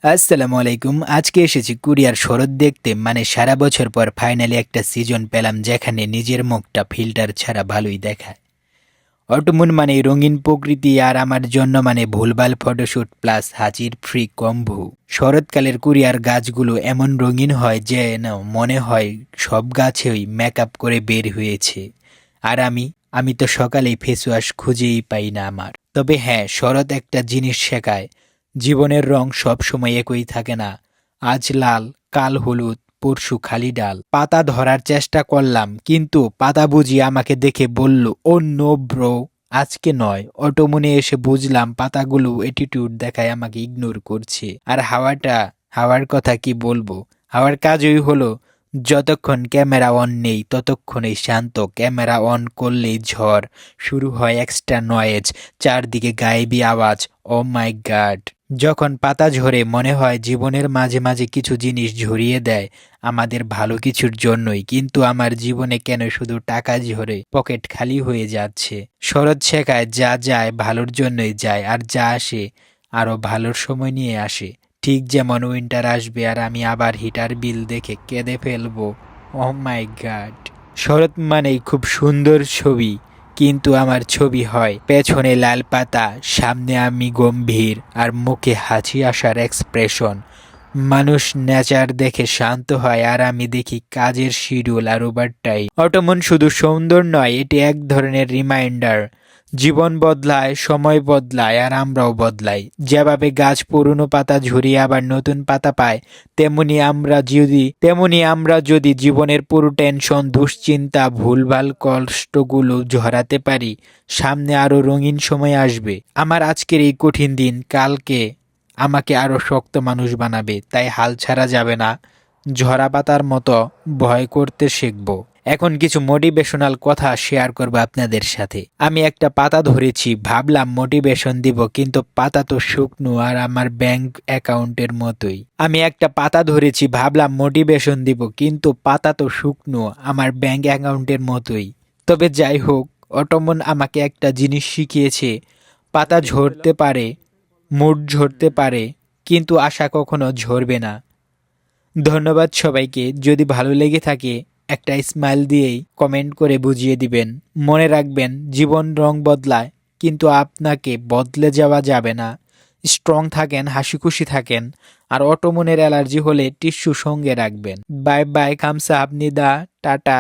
আসসালামু আলাইকুম। আজকে এসেছি কুরিয়ার শরৎ দেখতে, মানে সারা বছর পর ফাইনালি একটা সিজন পেলাম যেখানে নিজের মুখটা ফিল্টার ছাড়া ভালোই দেখায়। অটোমুন মানে রঙিন প্রকৃতি, আর আমার জন্য মানে ভুলভাল ফটোশুট প্লাস হাজির ফ্রি কম্বো। শরৎকালের কুরিয়ার গাছগুলো এমন রঙিন হয় যে মনে হয় সব গাছেই মেকআপ করে বের হয়েছে। আর আমি তো সকালেই ফেস ওয়াশ খুঁজেই পাই না আমার। তবে হ্যাঁ, শরৎ একটা জিনিস শেখায়, জীবনের রং সব সময় একই থাকে না। আজ লাল, কাল হলুদ, পরশু খালি ডাল। পাতা ধরার চেষ্টা করলাম, কিন্তু পাতা বুঝি আমাকে দেখে বলল, ও নো ব্রো, আজকে নয়। অটোমনে এসে বুঝলাম পাতাগুলো অ্যাটিটিউড দেখায়, আমাকে ইগনোর করছে। আর হাওয়ার কথা কি বলবো। হাওয়ার কাজই হলো যতক্ষণ ক্যামেরা অন নেই ততক্ষণই শান্ত, ক্যামেরা অন করলেই ঝড়, শুরু হয় এক্সট্রা নয়েজ, চারদিকে গায়েবী আওয়াজ। ও মাই গড! যখন পাতা ঝরে মনে হয় জীবনের মাঝে মাঝে কিছু জিনিস ঝরিয়ে দেয় আমাদের ভালো কিছুর জন্যই, কিন্তু আমার জীবনে কেন শুধু টাকা ঝরে, পকেট খালি হয়ে যাচ্ছে। শরৎ শেখায় যা যায় ভালোর জন্যই যায়, আর যা আসে আরো ভালোর সময় নিয়ে আসে। ঠিক যেমন উইন্টার আসবে আর আমি আবার হিটার বিল দেখে কেঁদে ফেলবো। ও মাই গড! শরৎ মানেই খুব সুন্দর ছবি, কিন্তু আমার ছবি হয় পেছনে লাল পাতা, সামনে আমি গম্ভীর, আর মুখে হাসি আসার এক্সপ্রেশন। মানুষ নেচার দেখে শান্ত হয়, আর আমি দেখি কাজের শিডিউল আর ওভারটাই। অটোমন শুধু সুন্দর নয়, এটি এক ধরনের রিমাইন্ডার। জীবন বদলায়, সময় বদলায়, আর আমরাও বদলাই। যেভাবে গাছ পুরনো পাতা ঝরিয়ে আবার নতুন পাতা পায়, তেমনি আমরা যদি জীবনের পুরো টেনশন, দুশ্চিন্তা, ভুলভাল কষ্টগুলো ঝরাতে পারি, সামনে আরো রঙিন সময় আসবে। আমার আজকের এই কঠিন দিন কালকে আমাকে আরো শক্ত মানুষ বানাবে, তাই হাল ছাড়া যাবে না। ঝরা পাতার মতো ভয় করতে শিখব। এখন কিছু মোটিভেশনাল কথা শেয়ার করব আপনাদের সাথে। আমি একটা পাতা ধরেছি, ভাবলাম মোটিভেশন দিব, কিন্তু পাতা তো শুকনো আর আমার ব্যাংক অ্যাকাউন্টের মতোই। আমি একটা পাতা ধরেছি, ভাবলাম মোটিভেশন দিব, কিন্তু পাতা তো শুকনো আমার ব্যাংক অ্যাকাউন্টের মতোই। তবে যাই হোক, অটোমন আমাকে একটা জিনিস শিখিয়েছে, পাতা ঝরতে পারে, মুড ঝরতে পারে, কিন্তু আশা কখনো ঝরবে না। ধন্যবাদ সবাইকে। যদি ভালো লেগে থাকে একটা স্মাইল দিয়েই কমেন্ট করে বুঝিয়ে দিবেন। মনে রাখবেন, জীবন রং বদলায়, কিন্তু আপনাকে বদলে যাওয়া যাবে না। স্ট্রং থাকেন, হাসি খুশি থাকেন, আর অটোমনের অ্যালার্জি হলে টিস্যু সঙ্গে রাখবেন। বাই বাই, খামসা আপনিদা, টাটা।